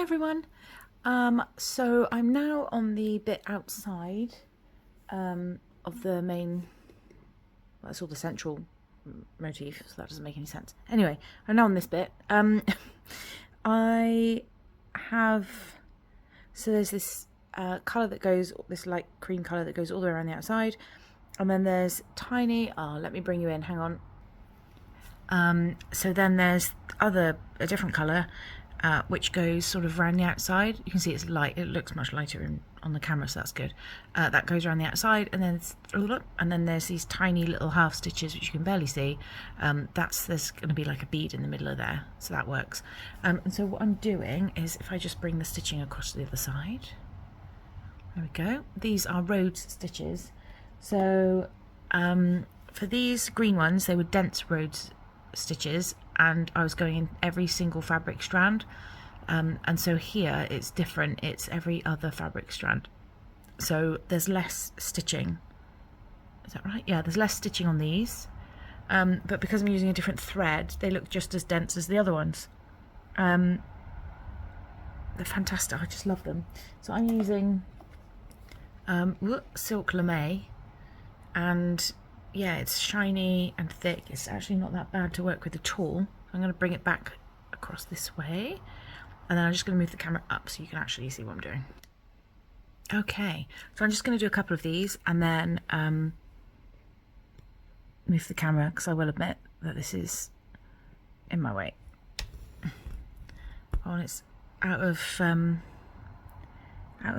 everyone. So I'm now on the bit outside of the main, well, it's all the central motif, so that doesn't make any sense. Anyway, I'm now on this bit. I have, so there's this colour that goes, this light cream colour that goes all the way around the outside, and then there's tiny, let me bring you in, hang on. So then there's a different colour which goes sort of around the outside. You can see it's light, it looks much lighter on the camera, so that's good. That goes around the outside, and then there's these tiny little half stitches which you can barely see. There's going to be like a bead in the middle of there, so that works. And so what I'm doing is, if I just bring the stitching across to the other side, there we go. These are Rhodes stitches. So for these green ones, they were dense Rhodes stitches, and I was going in every single fabric strand, and so here it's different, it's every other fabric strand, so there's less stitching. Is that right? Yeah, there's less stitching on these, but because I'm using a different thread, they look just as dense as the other ones. They're fantastic, I just love them. So I'm using Silk Lame, and yeah, it's shiny and thick. It's actually not that bad to work with at all. I'm going to bring it back across this way, and then I'm just going to move the camera up so you can actually see what I'm doing. Okay, so I'm just going to do a couple of these and then move the camera, because I will admit that this is in my way. Oh, and it's out of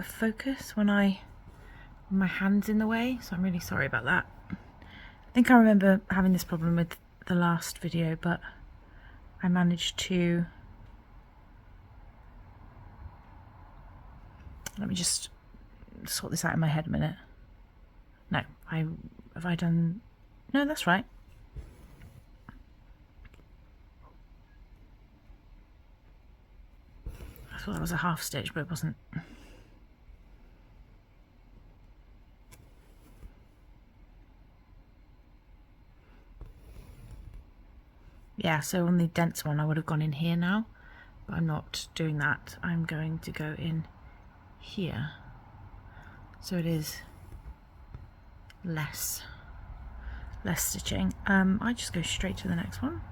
focus when my hand's in the way, so I'm really sorry about that. I think I remember having this problem with the last video, but I managed to... Let me just sort this out in my head a minute. No, have I done... No, that's right. I thought that was a half stitch, but it wasn't. Yeah, so on the dense one I would have gone in here now, but I'm not doing that. I'm going to go in here, so it is less stitching. I just go straight to the next one.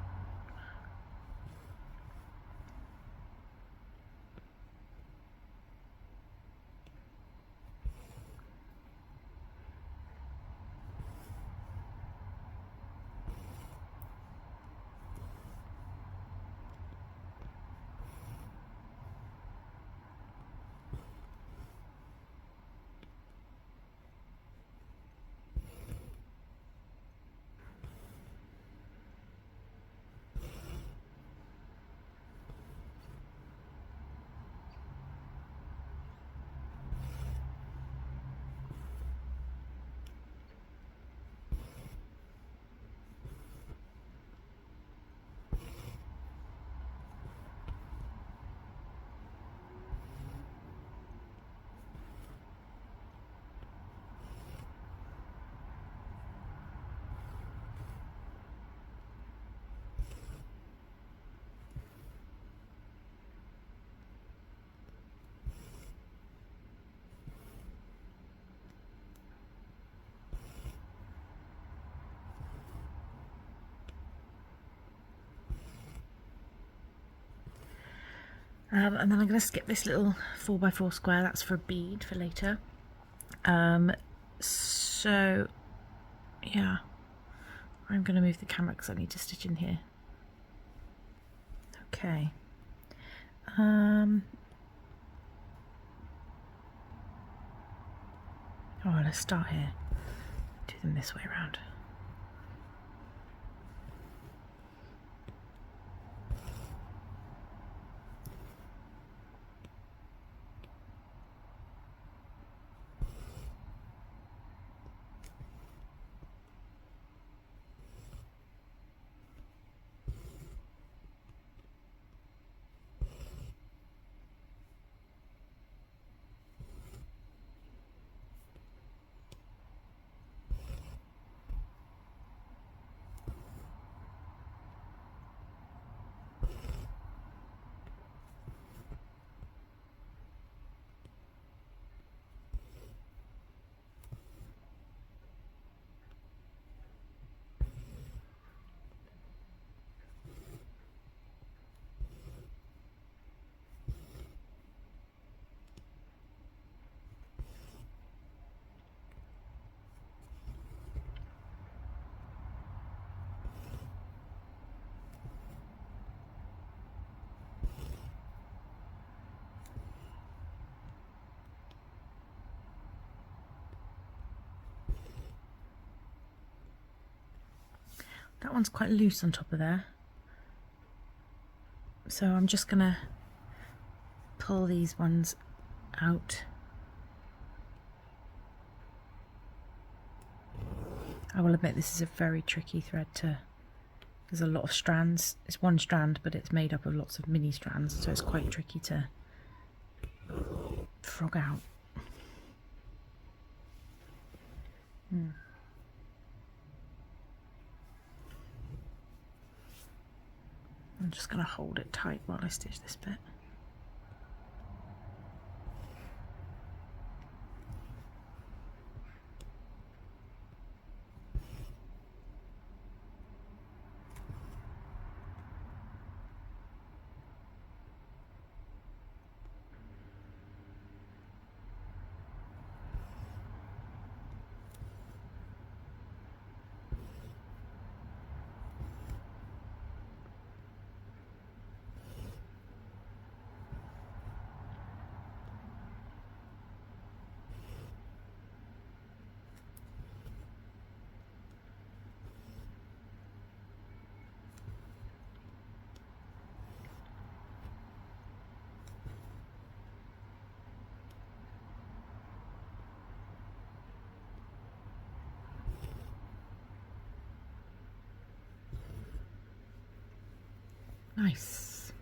And then I'm going to skip this little 4x4 square, that's for a bead for later. So yeah, I'm going to move the camera because I need to stitch in here. Okay. Oh, let's start here. Do them this way around. That one's quite loose on top of there. So I'm just going to pull these ones out. I will admit this is a very tricky thread to... There's a lot of strands. It's one strand, but it's made up of lots of mini strands, so it's quite tricky to frog out. I'm just going to hold it tight while I stitch this bit. Nice.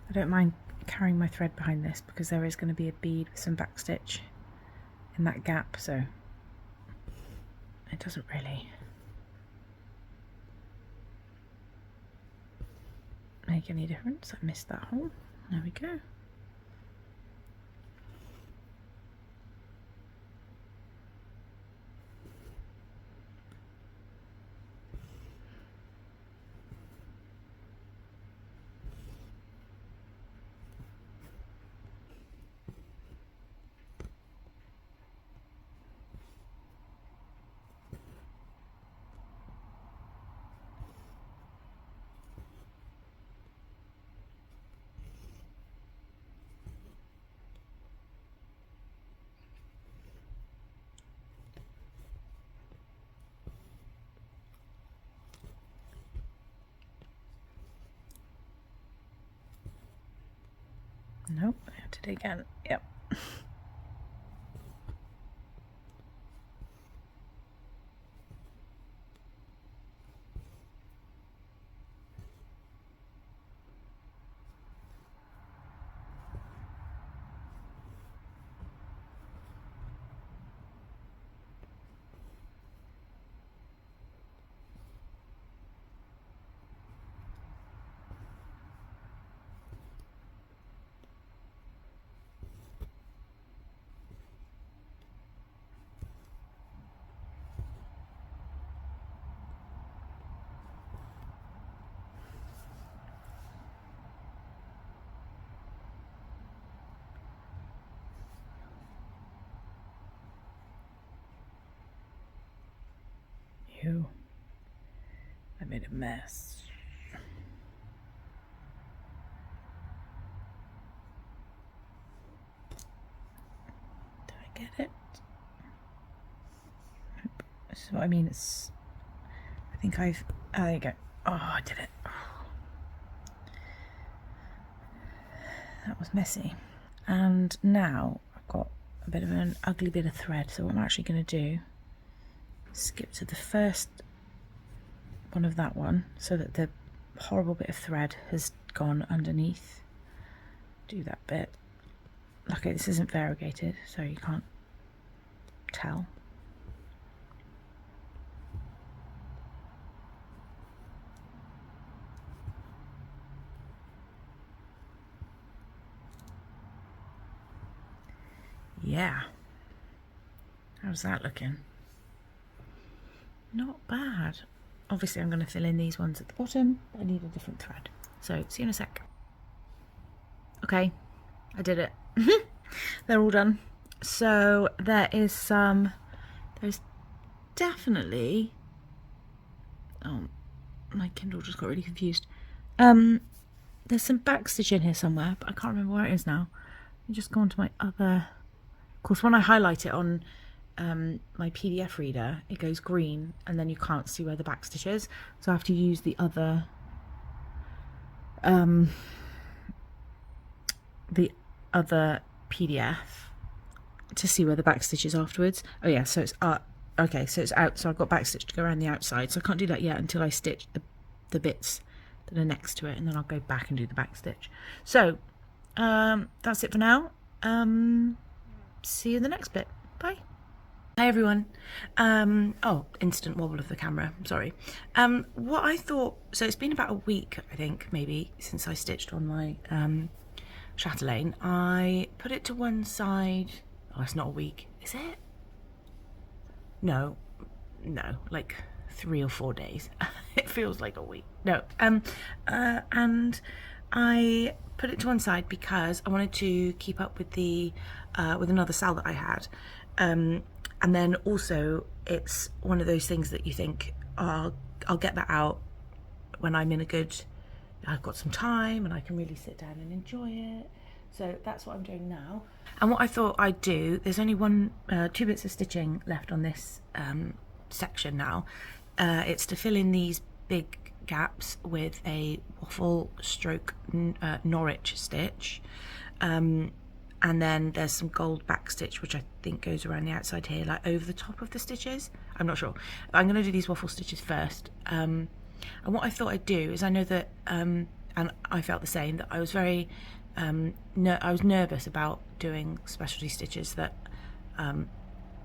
I don't mind carrying my thread behind this because there is going to be a bead with some backstitch in that gap, so it doesn't really make any difference. I missed that hole. There we go. Nope, I have to do it again. Yep. I made a mess. Did I get it? Nope. This is what I mean. It's. I think I've. Oh, there you go. Oh, I did it. That was messy. And now I've got a bit of an ugly bit of thread. So what I'm actually going to do, skip to the first one of that one so that the horrible bit of thread has gone underneath. Do that bit. Okay, this isn't variegated, so you can't tell. Yeah. How's that looking? Not bad. Obviously I'm going to fill in these ones at the bottom. I need a different thread. So see you in a sec. Okay, I did it. They're all done. So there is some, there's definitely, oh, my Kindle just got really confused. There's some backstitch in here somewhere, but I can't remember where it is now. Let me just go on to my other Of course, when I highlight it on my PDF reader, it goes green, and then you can't see where the backstitch is. So I have to use the other PDF to see where the backstitch is afterwards. Oh yeah, so it's okay, so it's out. So I've got backstitch to go around the outside. So I can't do that yet until I stitch the bits that are next to it, and then I'll go back and do the backstitch. So that's it for now. See you in the next bit. Bye. Hi everyone. Oh, instant wobble of the camera, sorry. What I thought, so it's been about a week, I think, maybe, since I stitched on my chatelaine. I put it to one side. Oh, it's not a week, is it? No, like 3 or 4 days. It feels like a week. No, and I put it to one side because I wanted to keep up with the with another SAL that I had, and then also it's one of those things that you think, oh, I'll get that out when I'm in a good, I've got some time and I can really sit down and enjoy it. So that's what I'm doing now. And what I thought I'd do, there's only 2 bits of stitching left on this section now. It's to fill in these big gaps with a waffle stroke Norwich stitch, and then there's some gold backstitch which I think goes around the outside here, like over the top of the stitches. I'm not sure. I'm going to do these waffle stitches first, and what I thought I'd do is, I know that and I felt the same, that I was very I was nervous about doing specialty stitches, that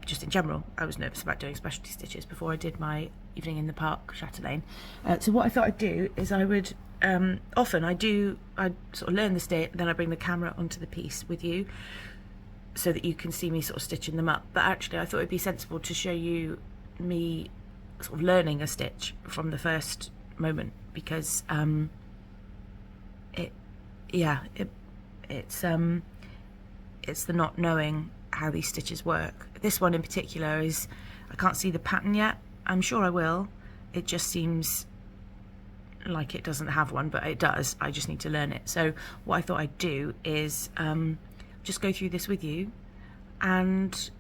just in general I was nervous about doing specialty stitches before I did my evening in the park chatelaine. So what I thought I'd do is I would often I sort of learn the stitch, then I bring the camera onto the piece with you so that you can see me sort of stitching them up, but actually I thought it'd be sensible to show you me sort of learning a stitch from the first moment, because it's the not knowing how these stitches work. This one in particular is, I can't see the pattern yet. I'm sure I will. It just seems like it doesn't have one, but it does. I just need to learn it. So what I thought I'd do is just go through this with you, and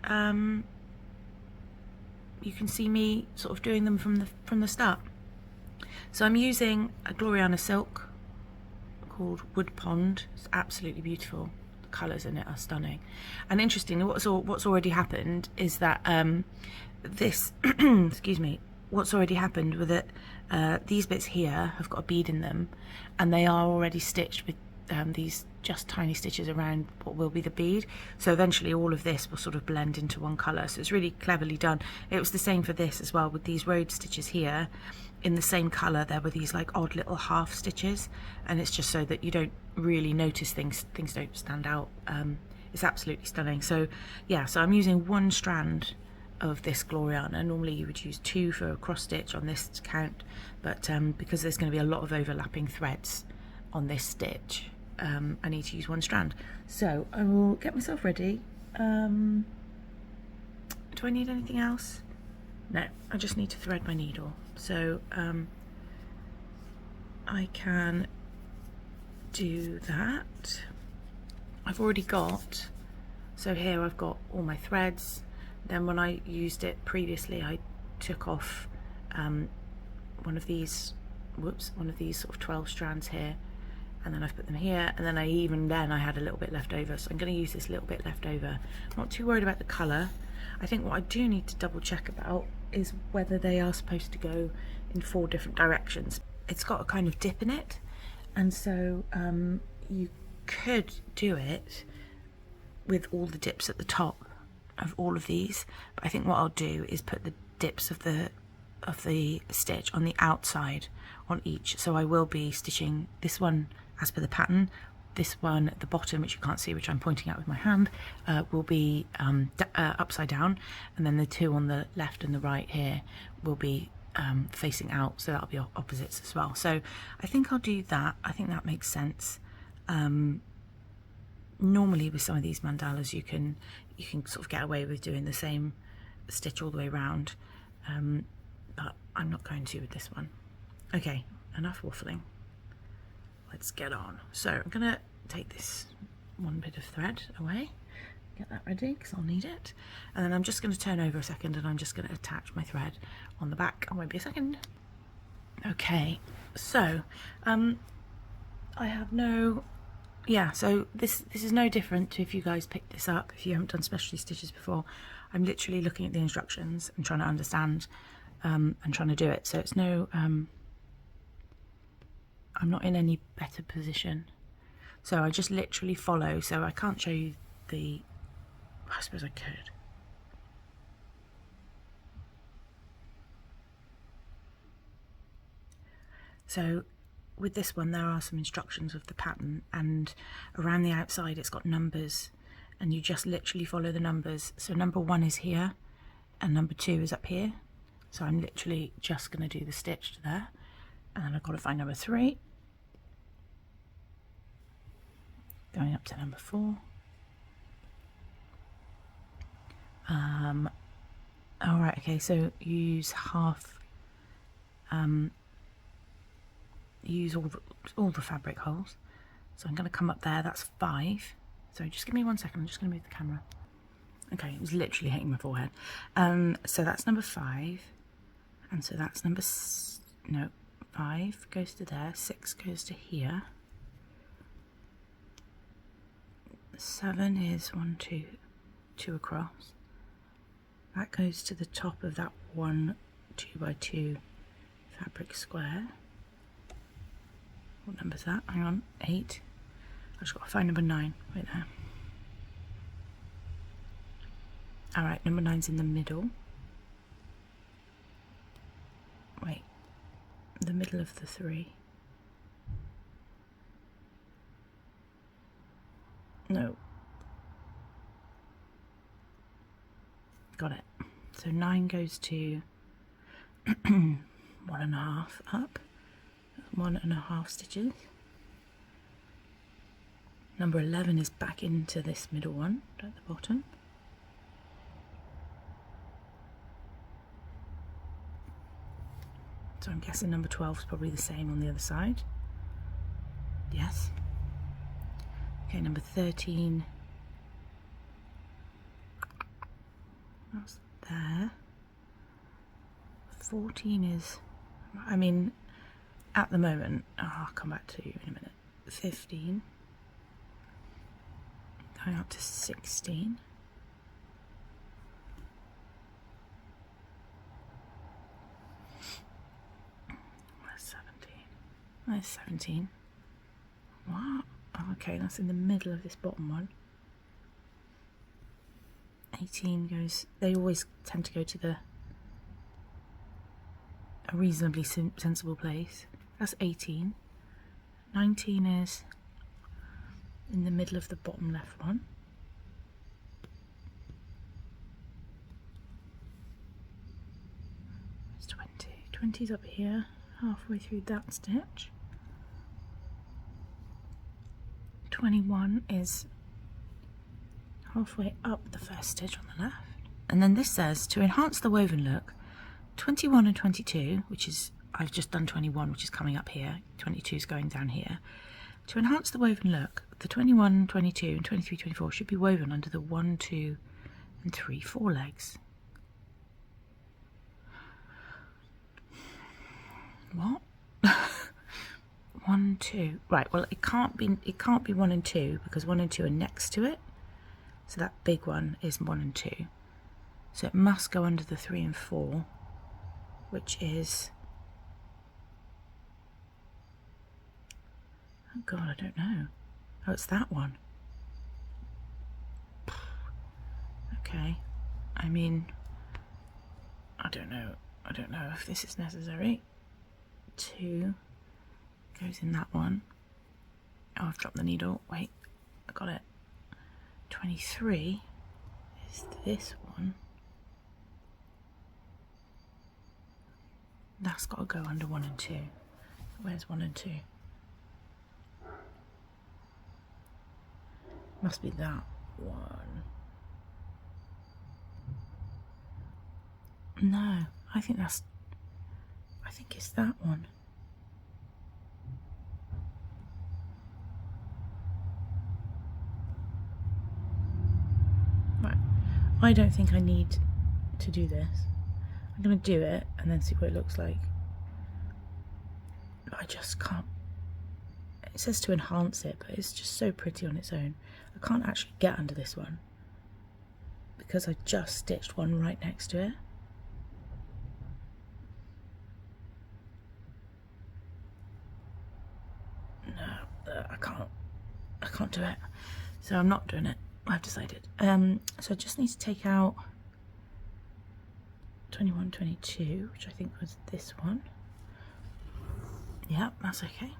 you can see me sort of doing them from the start. So I'm using a Gloriana silk called Wood Pond. It's absolutely beautiful. The colours in it are stunning. And interestingly, what's already happened is that this excuse me, what's already happened with it, these bits here have got a bead in them, and they are already stitched with these just tiny stitches around what will be the bead. So eventually all of this will sort of blend into one colour. So it's really cleverly done. It was the same for this as well, with these road stitches here. In the same colour there were these like odd little half stitches, and it's just so that you don't really notice things don't stand out. It's absolutely stunning. So yeah, so I'm using 1 strand of this Gloriana. Normally you would use 2 for a cross stitch on this count, but because there's going to be a lot of overlapping threads on this stitch, I need to use 1 strand. So I will get myself ready. Do I need anything else? No, I just need to thread my needle. So I can do that. I've already got, so here I've got all my threads. Then when I used it previously, I took off one of these sort of 12 strands here, and then I've put them here, and then I had a little bit left over, so I'm going to use this little bit left over. I'm not too worried about the colour. I think what I do need to double check about is whether they are supposed to go in 4 different directions. It's got a kind of dip in it, and so you could do it with all the dips at the top of all of these, but I think what I'll do is put the dips of the stitch on the outside on each. So I will be stitching this one as per the pattern. This one at the bottom, which you can't see, which I'm pointing out with my hand, will be upside down, and then the 2 on the left and the right here will be facing out, so that'll be opposites as well. So I think I'll do that. I think that makes sense. Normally with some of these mandalas you can sort of get away with doing the same stitch all the way around, but I'm not going to with this one. Okay, enough waffling. Let's get on. So I'm gonna take this 1 bit of thread away, get that ready because I'll need it. And then I'm just going to turn over a second and I'm just going to attach my thread on the back. I won't be a second. Okay, so I have no, yeah, so this is no different to if you guys picked this up, if you haven't done specialty stitches before. I'm literally looking at the instructions and trying to understand and trying to do it. So it's no, I'm not in any better position. So I just literally follow, so I can't show you the, I suppose I could. So with this one there are some instructions of the pattern, and around the outside it's got numbers, and you just literally follow the numbers. So number 1 is here and number 2 is up here. So I'm literally just going to do the stitch to there, and then I've got to find number 3. Going up to number 4. Alright, okay, so use half, use all the fabric holes. So I'm going to come up there, that's 5. So just give me 1 second, I'm just going to move the camera. Okay, it was literally hitting my forehead. So that's number 5, and so that's number, no, 5 goes to there, 6 goes to here. 7 is 1, 2, 2 across. That goes to the top of that 1 2x2 fabric square. What number is that? Hang on, 8. I've just got to find number 9. Wait there. Alright, number 9's in the middle. Wait, the middle of the 3. No. Got it. So 9 goes to 1.5 up. 1.5 stitches. Number 11 is back into this middle one at the bottom. So I'm guessing number 12 is probably the same on the other side. Yes. Okay, number 13. That's there. 14 is, I mean, at the moment, I'll come back to you in a minute. 15. Going up to 16. Where's 17? There's 17. What? Oh, okay, that's in the middle of this bottom one. 18 goes, they always tend to go to a reasonably sensible place. That's 18. 19 is in the middle of the bottom left one. It's 20. 20's up here, halfway through that stitch. 21 is halfway up the first stitch on the left. And then this says, to enhance the woven look, 21 and 22, which is, I've just done 21, which is coming up here, 22 is going down here. To enhance the woven look, the 21, 22 and 23, 24 should be woven under the 1, 2 and 3 forelegs. What? 1, 2. Right, well it can't be 1 and 2 because 1 and 2 are next to it. So that big one is 1 and 2. So it must go under the 3 and 4, which is, oh god, I don't know. Oh, it's that one. Okay. I mean, I don't know if this is necessary. 2 goes in that one. Oh, I've dropped the needle. Wait, I got it. 23 is this one. That's got to go under 1 and 2. Where's 1 and 2? Must be that one. No, I think it's that one. I don't think I need to do this. I'm going to do it and then see what it looks like. But I just can't. It says to enhance it, but it's just so pretty on its own. I can't actually get under this one because I just stitched one right next to it. No, I can't do it. So I'm not doing it. I've decided. So I just need to take out 21, 22, which I think was this one. Yeah, that's okay.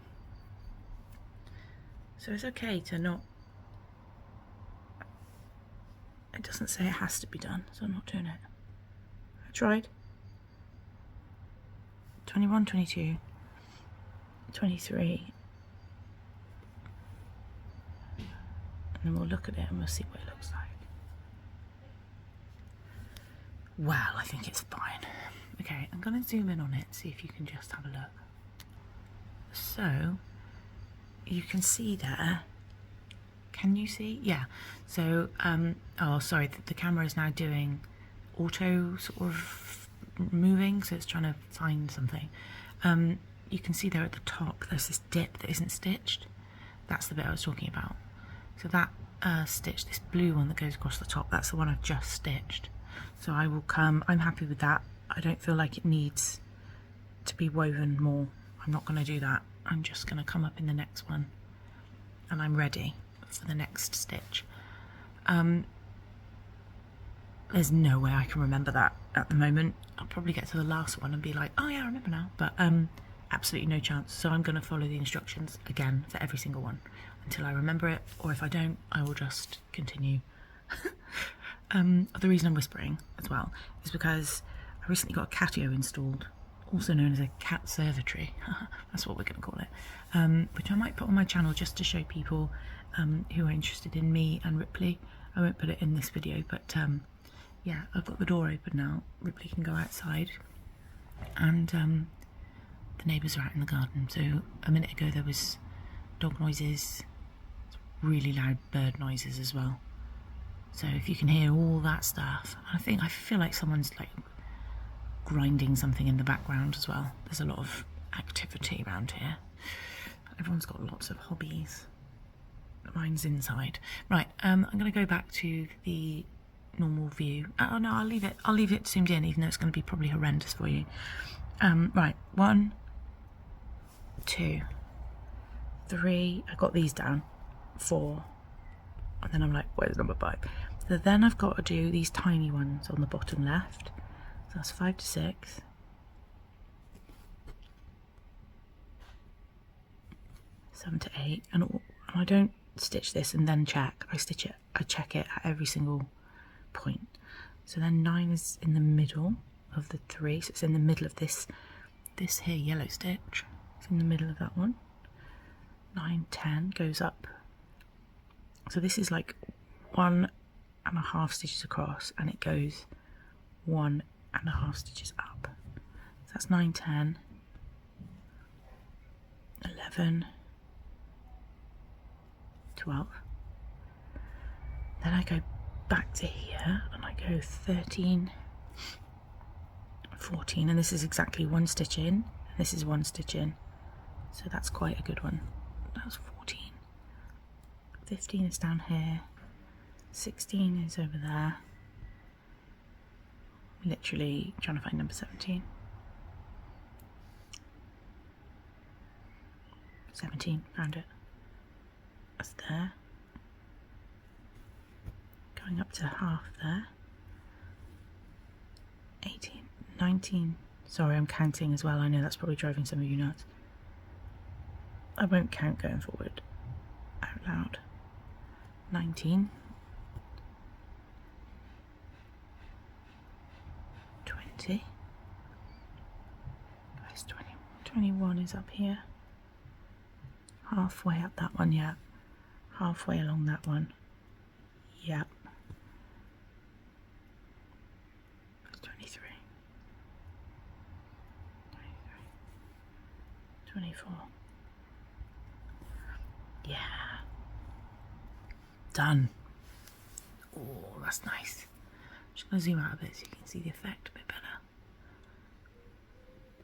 So it's okay to not, it doesn't say it has to be done, so I'm not doing it. I tried. 21, 22, 23. And then we'll look at it and we'll see what it looks like. Well, I think it's fine. Okay, I'm going to zoom in on it, see if you can just have a look. So, you can see there. Can you see? Yeah. So, oh, sorry, the camera is now doing auto sort of moving, so it's trying to find something. You can see there at the top, there's this dip that isn't stitched. That's the bit I was talking about. So that stitch, this blue one that goes across the top, that's the one I've just stitched. So I will come, I'm happy with that. I don't feel like it needs to be woven more. I'm not going to do that. I'm just going to come up in the next one and I'm ready for the next stitch. There's no way I can remember that at the moment. I'll probably get to the last one and be like, oh yeah, I remember now, but absolutely no chance. So I'm going to follow the instructions again for every single one until I remember it, or if I don't, I will just continue. The reason I'm whispering as well is because I recently got a catio installed, also known as a cat servitory. That's what we're going to call it, which I might put on my channel just to show people who are interested in me and Ripley. I won't put it in this video, but yeah, I've got the door open now. Ripley can go outside, and the neighbours are out in the garden. So a minute ago there was dog noises, really loud bird noises as well. So if you can hear all that stuff, I feel like someone's like grinding something in the background as well. There's a lot of activity around here. Everyone's got lots of hobbies. Mine's inside. Right, I'm going to go back to the normal view. Oh no, I'll leave it zoomed in, even though it's going to be probably horrendous for you. Right, 1, 2, 3. I got these down. 4. And then I'm like, where's number 5? So then I've got to do these tiny ones on the bottom left. So that's 5 to 6. 7 to 8. And I don't stitch this and then check. I check it at every single point. So then 9 is in the middle of the 3. So it's in the middle of this here yellow stitch. It's in the middle of that one. 9, 10 goes up. So this is like 1.5 stitches across, and it goes 1.5 stitches up. So that's 9, 10, 11, 12. Then I go back to here and I go 13, 14, and this is exactly 1 stitch in, and this is 1 stitch in. So that's quite a good one. That's 14. 15 is down here, 16 is over there. Literally trying to find number 17. 17, found it. That's there. Going up to half there. 18, 19. Sorry, I'm counting as well. I know that's probably driving some of you nuts. I won't count going forward out loud. 19, 20, where's 20? 21 is up here, halfway up that one, yeah, halfway along that one, yep, 23, 24, yeah. Done. Oh, that's nice. Just going to zoom out a bit so you can see the effect a bit better.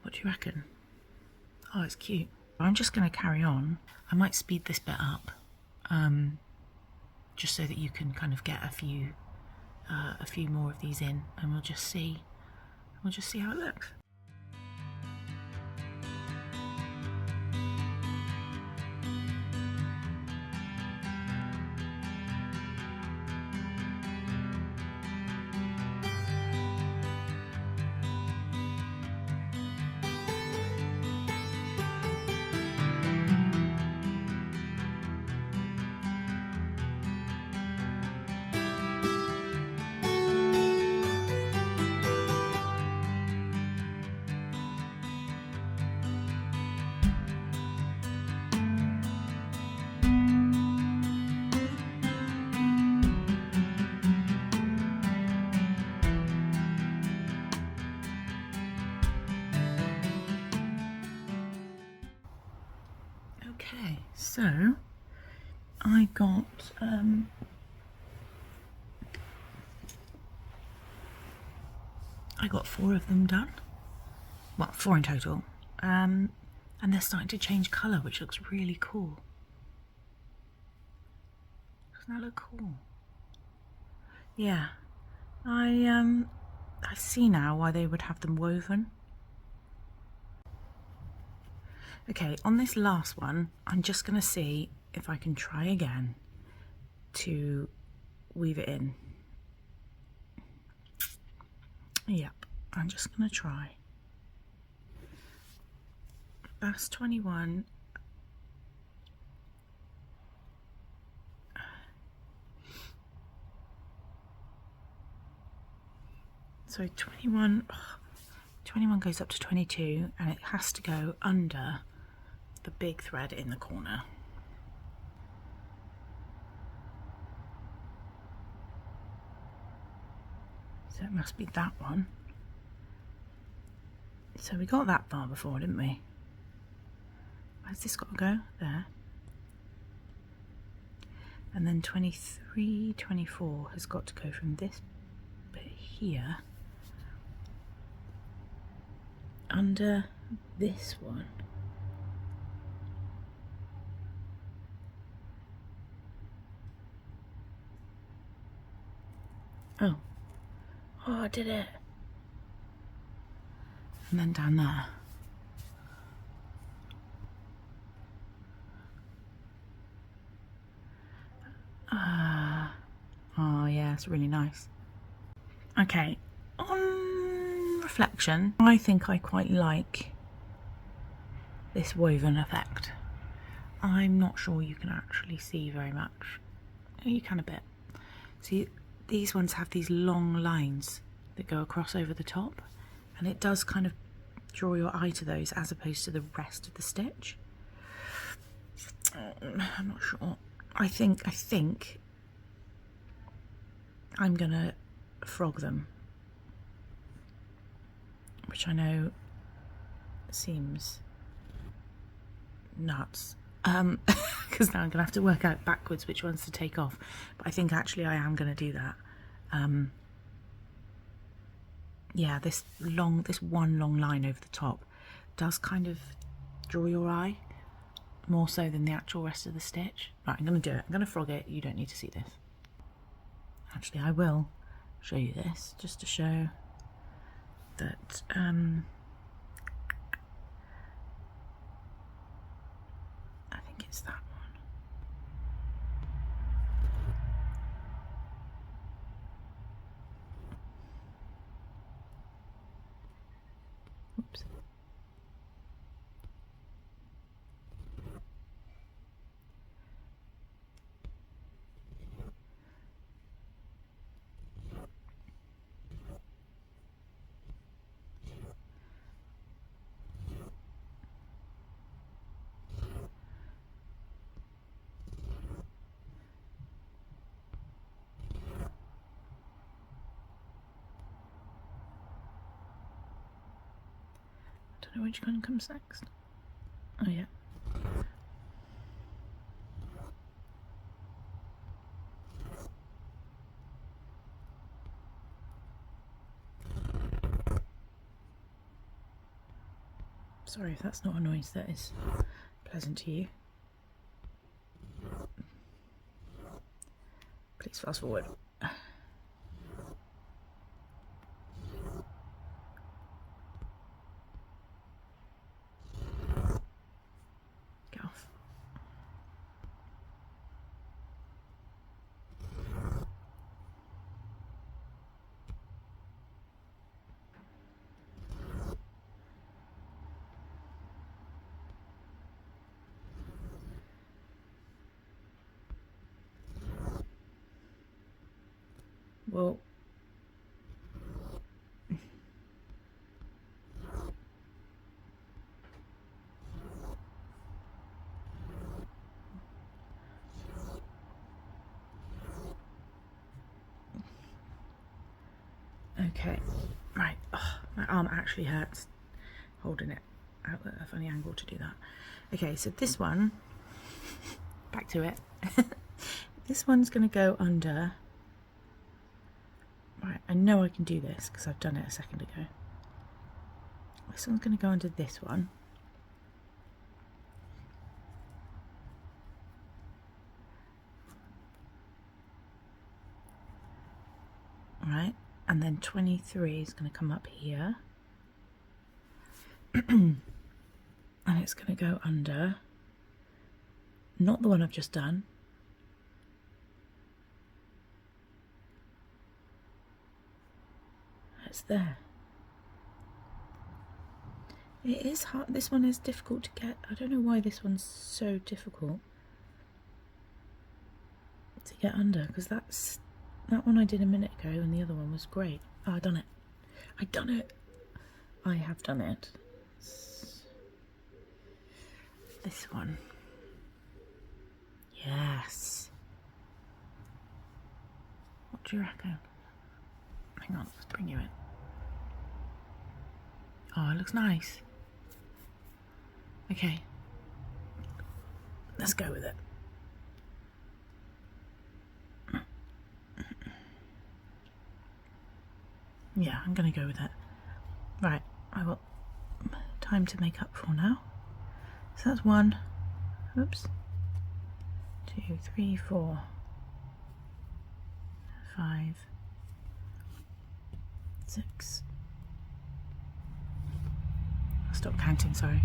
What do you reckon? Oh, it's cute. I'm just going to carry on. I might speed this bit up, just so that you can kind of get a few more of these in, and we'll just see how it looks. Okay, so I got I got 4 of them done. Well, 4 in total. And they're starting to change colour, which looks really cool. Doesn't that look cool? Yeah. I see now why they would have them woven. Okay, on this last one, I'm just going to see if I can try again to weave it in. Yep, I'm just going to try. That's 21. So 21, 21 goes up to 22, and it has to go under the big thread in the corner. So it must be that one. So we got that far before, didn't we? Where's this got to go? There. And then 23, 24 has got to go from this bit here under this one. Oh, I did it. And then down there. Oh yeah, it's really nice. Okay, on reflection, I think I quite like this woven effect. I'm not sure you can actually see very much. Oh, you can a bit. See, these ones have these long lines that go across over the top, and it does kind of draw your eye to those as opposed to the rest of the stitch. I'm not sure. I think I'm gonna frog them, which I know seems nuts, because now I'm gonna have to work out backwards which ones to take off, but I think actually I am gonna do that. Yeah, this one long line over the top does kind of draw your eye more so than the actual rest of the stitch. Right, I'm gonna do it. I'm gonna frog it. You don't need to see this. Actually, I will show you this just to show that I think it's that one. Oops. I don't know which one comes next. Oh yeah. Sorry if that's not a noise that is pleasant to you. Please fast forward. Get off. Well, okay, right. Oh, my arm actually hurts holding it out at a funny angle to do that. Okay, so this one, back to it. This one's going to go under. Right, I know I can do this because I've done it a second ago. This one's going to go under this one. Right, and then 23 is going to come up here. And it's going to go under, not the one I've just done. It's there. It is hard. This one is difficult to get. I don't know why this one's so difficult to get under, because that one I did a minute ago and the other one was great. Oh, I done it. I done it. I have done it. This one. Yes. What do you reckon? Hang on, let's bring you in. Oh, it looks nice. Okay. Let's go with it. Yeah, I'm going to go with it. Right, I will. Time to make up for now. So that's 1. Oops. 2, 3, 4, 5, 6. I'll stop counting, sorry.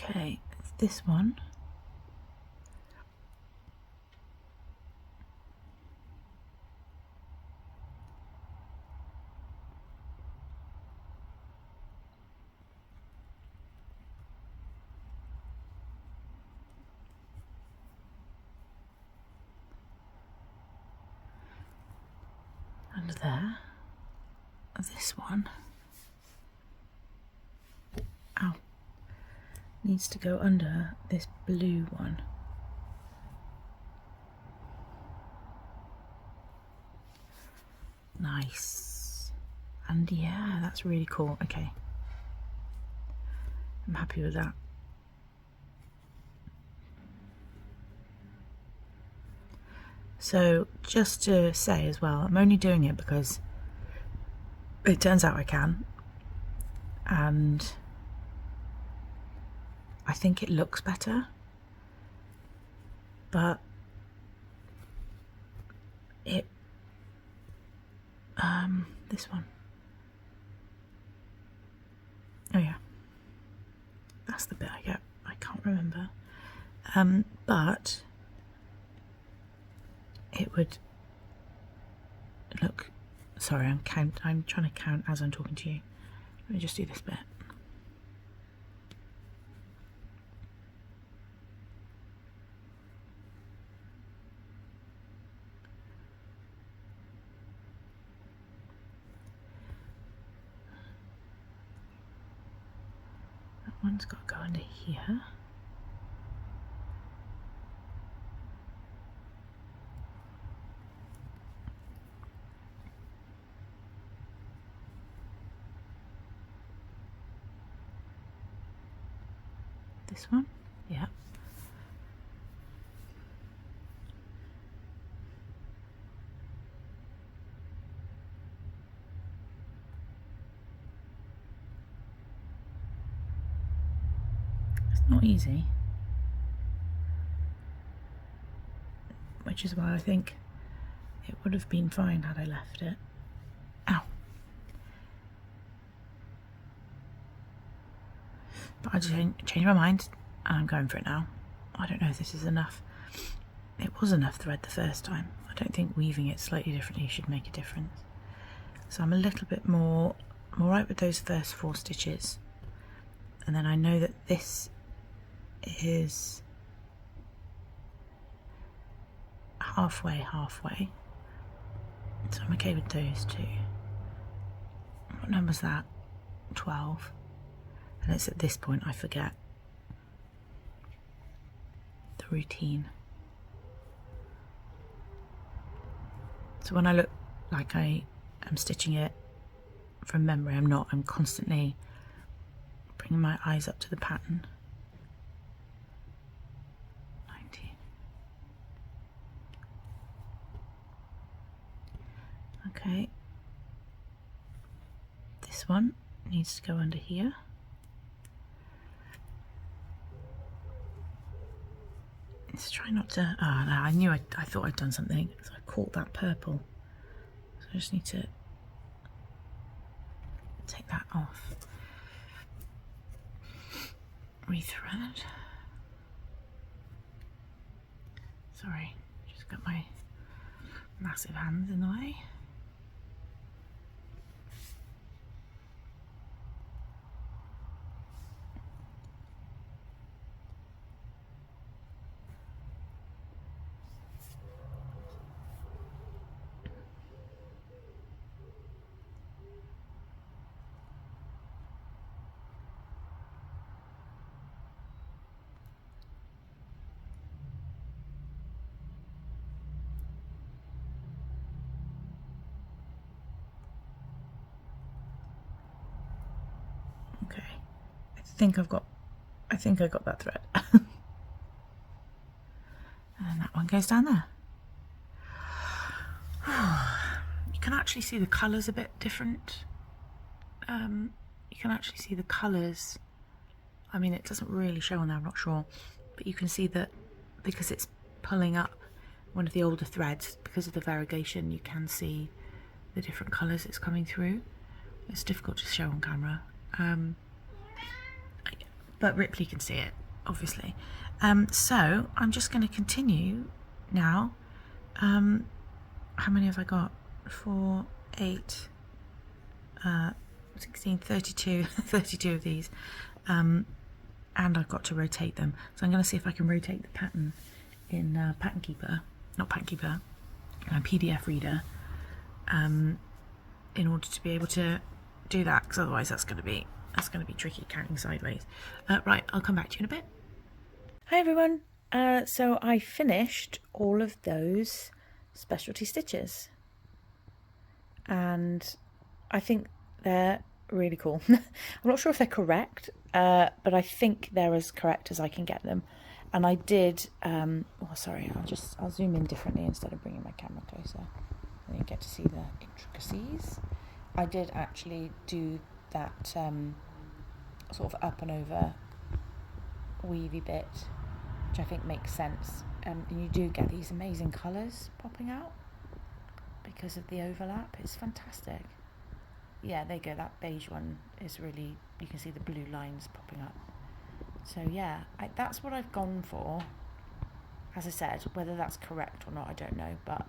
Okay, this one. Under there. This one. Ow. Needs to go under this blue one. Nice. And yeah, that's really cool. Okay. I'm happy with that. So just to say as well, I'm only doing it because it turns out I can, and I think it looks better, but it this one, oh yeah, that's the bit I get. I can't remember, but it would look, sorry, I'm trying to count as I'm talking to you. Let me just do this bit. That one's got to go under here. This one, yeah. It's not easy, which is why I think it would have been fine had I left it. Ow. But I just changed my mind and I'm going for it now. I don't know if this is enough. It was enough thread the first time. I don't think weaving it slightly differently should make a difference. So I'm a little bit more, I'm alright with those first 4 stitches. And then I know that this is halfway. So I'm okay with those 2. What number's that? 12. And it's at this point I forget the routine. So when I look like I am stitching it from memory, I'm not. I'm constantly bringing my eyes up to the pattern. 19. Okay. This one needs to go under here. Let's try not to, oh no, I knew I thought I'd done something, so I caught that purple. So I just need to take that off. Rethread. Sorry, just got my massive hands in the way. Okay, I think I got that thread. And that one goes down there. You can actually see the colours a bit different. You can actually see the colours. I mean, it doesn't really show on there, I'm not sure. But you can see that because it's pulling up one of the older threads, because of the variegation, you can see the different colours it's coming through. It's difficult to show on camera. But Ripley can see it, obviously. So I'm just going to continue now. How many have I got? 4, 8, 16, 32, 32 of these. And I've got to rotate them. So I'm going to see if I can rotate the pattern in Pattern Keeper, not Pattern Keeper, PDF Reader, in order to be able to do that, because otherwise that's going to be tricky counting sideways. Right, I'll come back to you in a bit. Hi everyone. So I finished all of those specialty stitches, and I think they're really cool. I'm not sure if they're correct, but I think they're as correct as I can get them. And I did. Oh, sorry. I'll zoom in differently instead of bringing my camera closer. And you get to see the intricacies. I did actually do that sort of up and over weavy bit, which I think makes sense. And you do get these amazing colours popping out because of the overlap. It's fantastic. Yeah, there you go. That beige one is really, you can see the blue lines popping up. So yeah, that's what I've gone for. As I said, whether that's correct or not, I don't know, but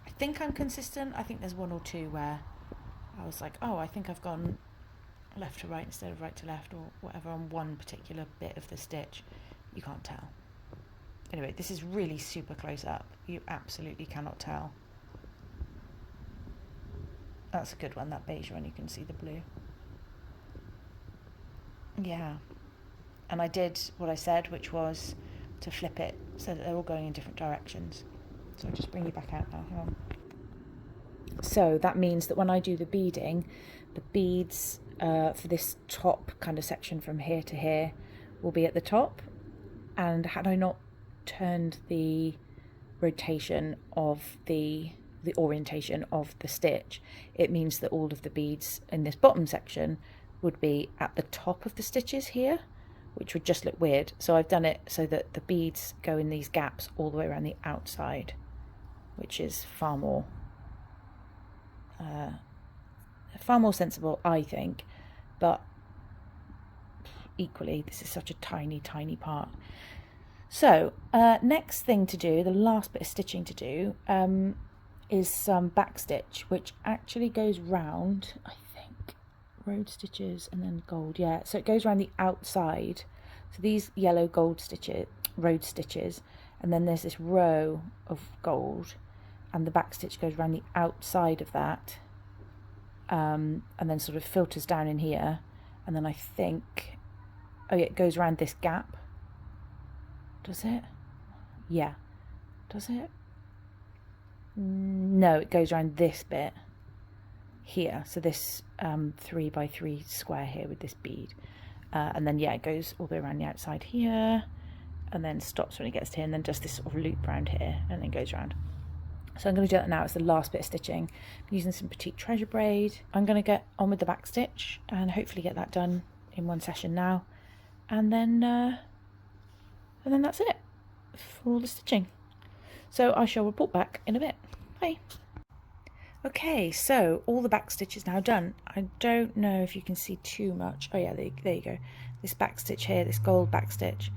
I think I'm consistent. I think there's one or two where I was like, oh, I think I've gone left to right instead of right to left, or whatever, on one particular bit of the stitch. You can't tell. Anyway, this is really super close up. You absolutely cannot tell. That's a good one, that beige one. You can see the blue. Yeah. And I did what I said, which was to flip it so that they're all going in different directions. So I'll just bring you back out now. Hang on. So that means that when I do the beading, the beads for this top kind of section from here to here will be at the top. And had I not turned the rotation of the orientation of the stitch, it means that all of the beads in this bottom section would be at the top of the stitches here, which would just look weird. So I've done it so that the beads go in these gaps all the way around the outside, which is far more sensible, I think. But equally, this is such a tiny part. So next thing to do, the last bit of stitching to do, is some backstitch, which actually goes round, I think, road stitches and then gold, yeah, so it goes around the outside. So these yellow gold stitches, road stitches, and then there's this row of gold, and the backstitch goes around the outside of that, and then sort of filters down in here, and then I think, oh yeah, it goes around this gap. Does it? Yeah. Does it? No, it goes around this bit here. So this 3x3 square here with this bead. And then, yeah, it goes all the way around the outside here, and then stops when it gets to here, and then does this sort of loop around here, and then goes around. So I'm going to do that now. It's the last bit of stitching. I'm using some Petite Treasure braid. I'm going to get on with the back stitch and hopefully get that done in one session now. And then that's it for all the stitching. So I shall report back in a bit. Bye. Okay, so all the back stitch is now done. I don't know if you can see too much. Oh yeah, there you go. This back stitch here, this gold back stitch.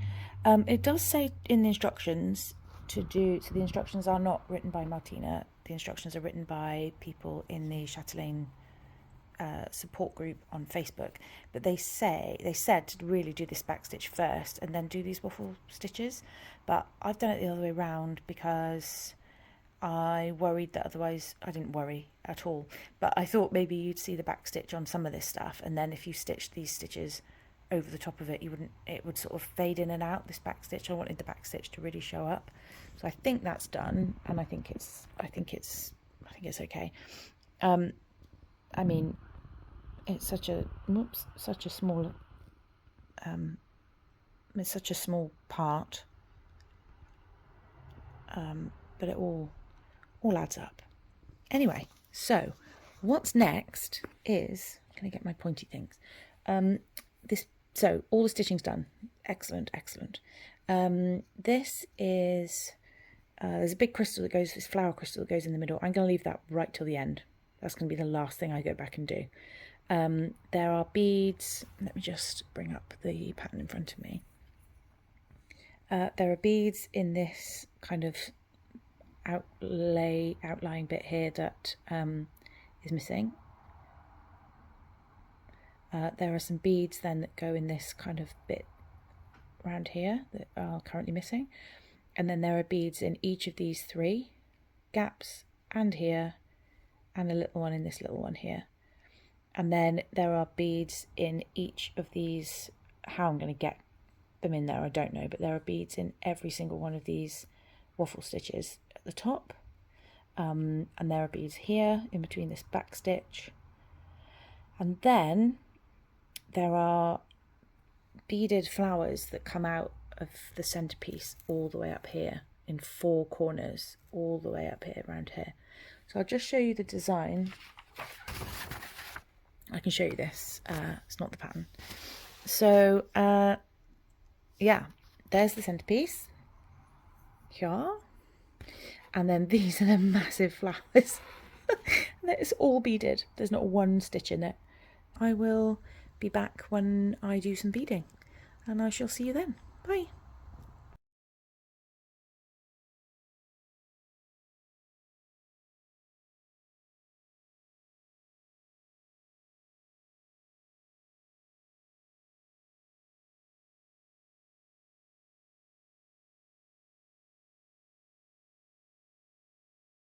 It does say in the instructions so the instructions are not written by Martina. The instructions are written by people in the Chatelaine support group on Facebook. But they said to really do this back stitch first and then do these waffle stitches. But I've done it the other way around because I worried that otherwise, I didn't worry at all, but I thought maybe you'd see the back stitch on some of this stuff, and then if you stitched these stitches over the top of it, it would sort of fade in and out, this back stitch. I wanted the back stitch to really show up. So I think that's done, and I think it's okay. I mean, it's such a small it's such a small part, but it all adds up. Anyway, so what's next is, I'm going to get my pointy things. So all the stitching's done. Excellent. This is there's a big crystal that goes, this flower crystal that goes in the middle. I'm going to leave that right till the end. That's going to be the last thing I go back and do. There are beads. Let me just bring up the pattern in front of me. There are beads in this kind of outlying bit here that is missing. There are some beads then that go in this kind of bit around here that are currently missing, and then there are beads in each of these three gaps and here, and a little one in this little one here. And then there are beads in each of these. How I'm going to get them in there, I don't know, but there are beads in every single one of these waffle stitches at the top, and there are beads here in between this back stitch, and then there are beaded flowers that come out of the centerpiece all the way up here in 4 corners, all the way up here around here. So I'll just show you the design. I can show you this, it's not the pattern. So yeah, there's the centerpiece here, and then these are the massive flowers. It's all beaded, there's not one stitch in it. I will be back when I do some beading, and I shall see you then. Bye.